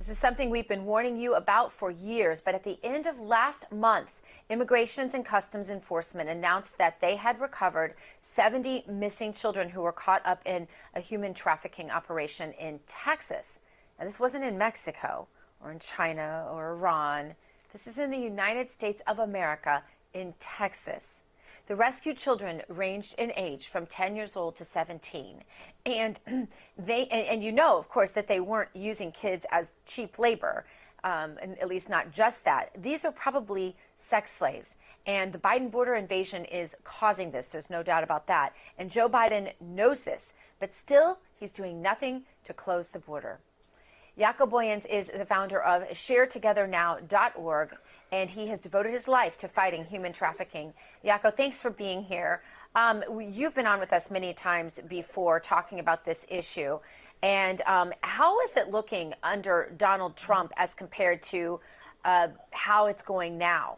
This is something we've been warning you about for years, but at the end of last month, Immigration and Customs Enforcement announced that they had recovered 70 missing children who were caught up in a human trafficking operation in Texas. Now, this wasn't in Mexico or in China or Iran. This is in the United States of America, in Texas. The rescued children ranged in age from 10 years old to 17. And you know, of course, that they weren't using kids as cheap labor, and at least not just that. These are probably sex slaves. And the Biden border invasion is causing this. There's no doubt about that. And Joe Biden knows this, but still, he's doing nothing to close the border. Jaco Booyens is the founder of ShareTogetherNow.org, and he has devoted his life to fighting human trafficking. Jaco, thanks for being here. You've been on with us many times before talking about this issue. And how is it looking under Donald Trump as compared to how it's going now?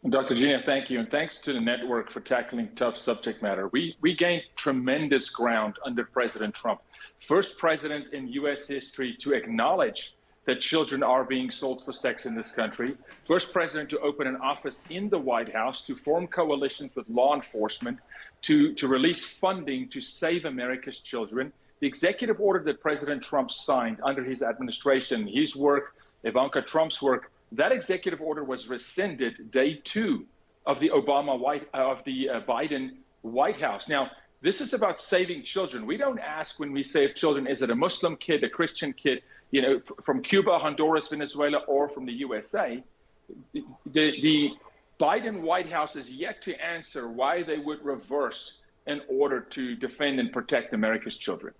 Dr. Gina, thank you. And thanks to the network for tackling tough subject matter. We gained tremendous ground under President Trump. First president in U.S. history to acknowledge that children are being sold for sex in this country. First president to open an office in the White House, to form coalitions with law enforcement, to release funding to save America's children. The executive order that President Trump signed under his administration, his work, Ivanka Trump's work, that executive order was rescinded day 2 of the Biden White House. Now, this is about saving children. We don't ask when we save children, is it a Muslim kid, a Christian kid, you know, from Cuba, Honduras, Venezuela, or from the USA? The Biden White House is yet to answer why they would reverse in order to defend and protect America's children.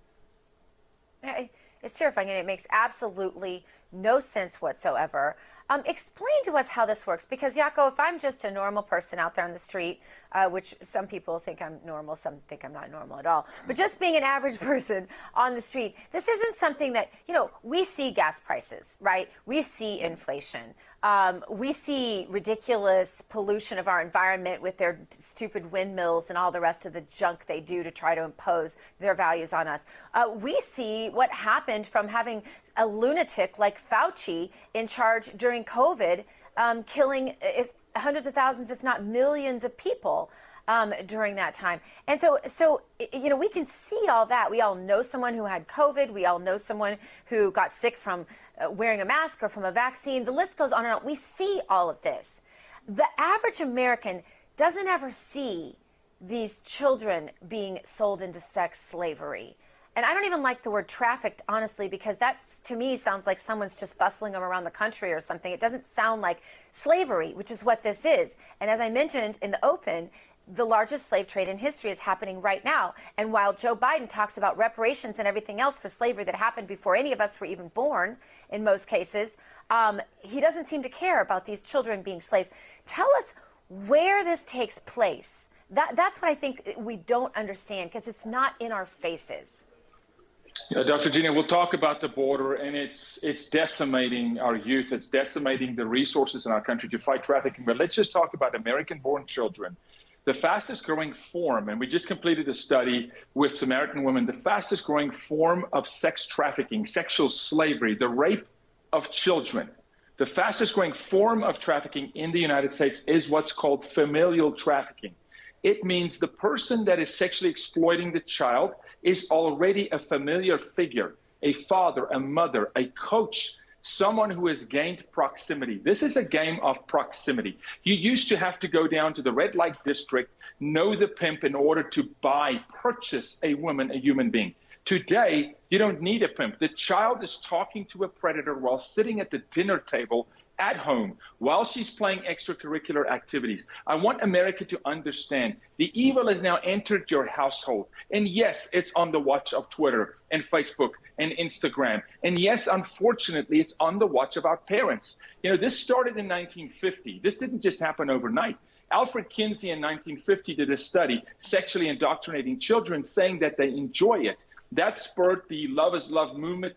It's terrifying, and it makes absolutely no sense whatsoever. Explain to us how this works, because, Jaco, if I'm just a normal person out there on the street, which some people think I'm normal, some think I'm not normal at all, but just being an average person on the street, this isn't something that, you know, we see gas prices, right? We see inflation. We see ridiculous pollution of our environment with their stupid windmills and all the rest of the junk they do to try to impose their values on us. We see what happened from having a lunatic like Fauci in charge during COVID, killing hundreds of thousands, if not millions of people during that time. And so, you know, we can see all that. We all know someone who had COVID. We all know someone who got sick from wearing a mask or from a vaccine. The list goes on and on. We see all of this. The average American doesn't ever see these children being sold into sex slavery. And I don't even like the word trafficked, honestly, because that, to me, sounds like someone's just bustling them around the country or something. It doesn't sound like slavery, which is what this is. And as I mentioned in the open, the largest slave trade in history is happening right now. And while Joe Biden talks about reparations and everything else for slavery that happened before any of us were even born, in most cases, he doesn't seem to care about these children being slaves. Tell us where this takes place. That's what I think we don't understand, because it's not in our faces. Dr. Gina, we'll talk about the border, and it's decimating our youth. It's decimating the resources in our country to fight trafficking. But let's just talk about American-born children. The fastest growing form, and we just completed a study with Samaritan women, the fastest growing form of sex trafficking, sexual slavery, the rape of children. The fastest growing form of trafficking in the United States is what's called familial trafficking. It means the person that is sexually exploiting the child is already a familiar figure, a father, a mother, a coach, someone who has gained proximity. This is a game of proximity. You used to have to go down to the red light district, know the pimp in order to purchase a woman, a human being. Today, you don't need a pimp. The child is talking to a predator while sitting at the dinner table at home while she's playing extracurricular activities. I want America to understand the evil has now entered your household. And yes, it's on the watch of Twitter and Facebook and Instagram. And yes, unfortunately, it's on the watch of our parents. You know, this started in 1950. This didn't just happen overnight. Alfred Kinsey in 1950 did a study sexually indoctrinating children, saying that they enjoy it. That spurred the Love is Love movement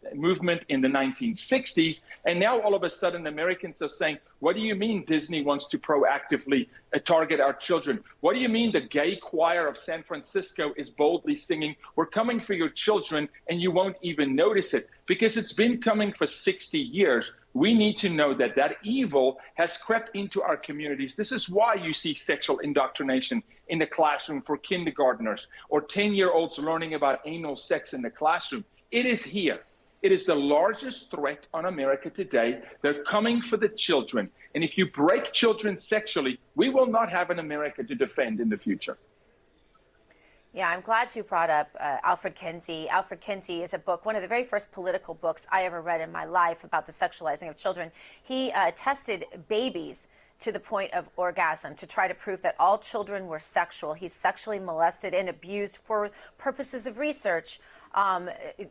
in the 1960s. And now all of a sudden, Americans are saying, what do you mean Disney wants to proactively target our children? What do you mean the gay choir of San Francisco is boldly singing, we're coming for your children, and you won't even notice it? Because it's been coming for 60 years. We need to know that that evil has crept into our communities. This is why you see sexual indoctrination in the classroom for kindergartners or 10-year-olds learning about anal sex in the classroom. It is here. It is the largest threat on America today. They're coming for the children. And if you break children sexually, we will not have an America to defend in the future. Yeah, I'm glad you brought up Alfred Kinsey. Alfred Kinsey is a book, one of the very first political books I ever read in my life about the sexualizing of children. He tested babies to the point of orgasm to try to prove that all children were sexual. He sexually molested and abused for purposes of research.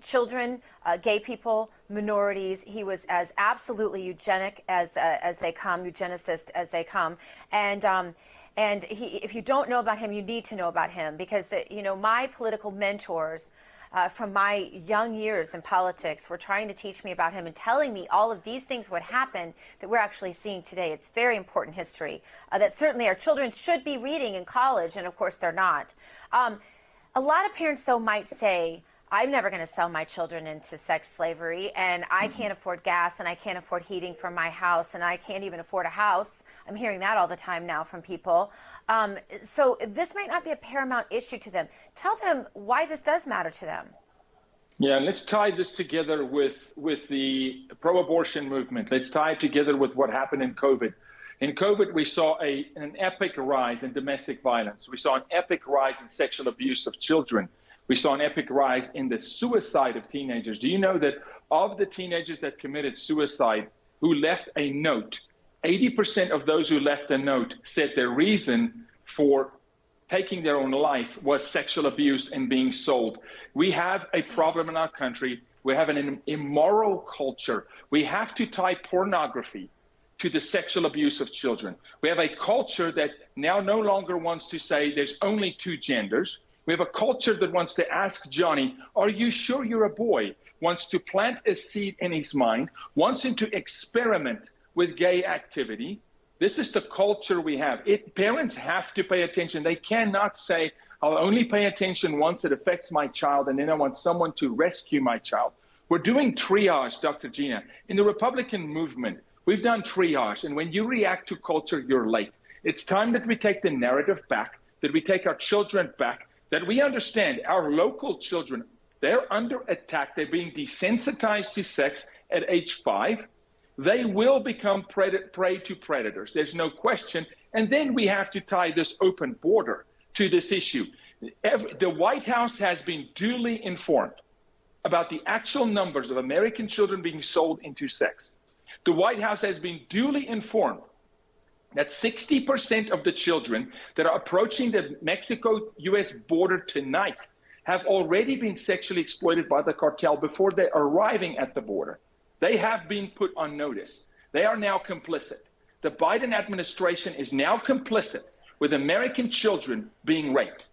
Children, gay people, minorities. He was as absolutely eugenic as they come, eugenicist as they come. And if you don't know about him, you need to know about him because, you know, my political mentors from my young years in politics were trying to teach me about him and telling me all of these things would happen that we're actually seeing today. It's very important history that certainly our children should be reading in college, and of course they're not. A lot of parents, though, might say, I'm never going to sell my children into sex slavery, and I can't afford gas, and I can't afford heating for my house, and I can't even afford a house. I'm hearing that all the time now from people. So this might not be a paramount issue to them. Tell them why this does matter to them. Yeah, and let's tie this together with the pro-abortion movement. Let's tie it together with what happened in COVID. In COVID, we saw an epic rise in domestic violence. We saw an epic rise in sexual abuse of children. We saw an epic rise in the suicide of teenagers. Do you know that of the teenagers that committed suicide who left a note, 80% of those who left a note said their reason for taking their own life was sexual abuse and being sold? We have a problem in our country. We have an immoral culture. We have to tie pornography to the sexual abuse of children. We have a culture that now no longer wants to say there's only two genders. We have a culture that wants to ask Johnny, are you sure you're a boy? Wants to plant a seed in his mind, wants him to experiment with gay activity. This is the culture we have. Parents have to pay attention. They cannot say, I'll only pay attention once it affects my child, and then I want someone to rescue my child. We're doing triage, Dr. Gina. In the Republican movement, we've done triage, and when you react to culture, you're late. It's time that we take the narrative back, that we take our children back, that we understand our local children, they're under attack. They're being desensitized to sex at age 5. They will become prey to predators. There's no question. And then we have to tie this open border to this issue. The White House has been duly informed about the actual numbers of American children being sold into sex. The White House has been duly informed that 60% of the children that are approaching the Mexico-U.S. border tonight have already been sexually exploited by the cartel before they're arriving at the border. They have been put on notice. They are now complicit. The Biden administration is now complicit with American children being raped.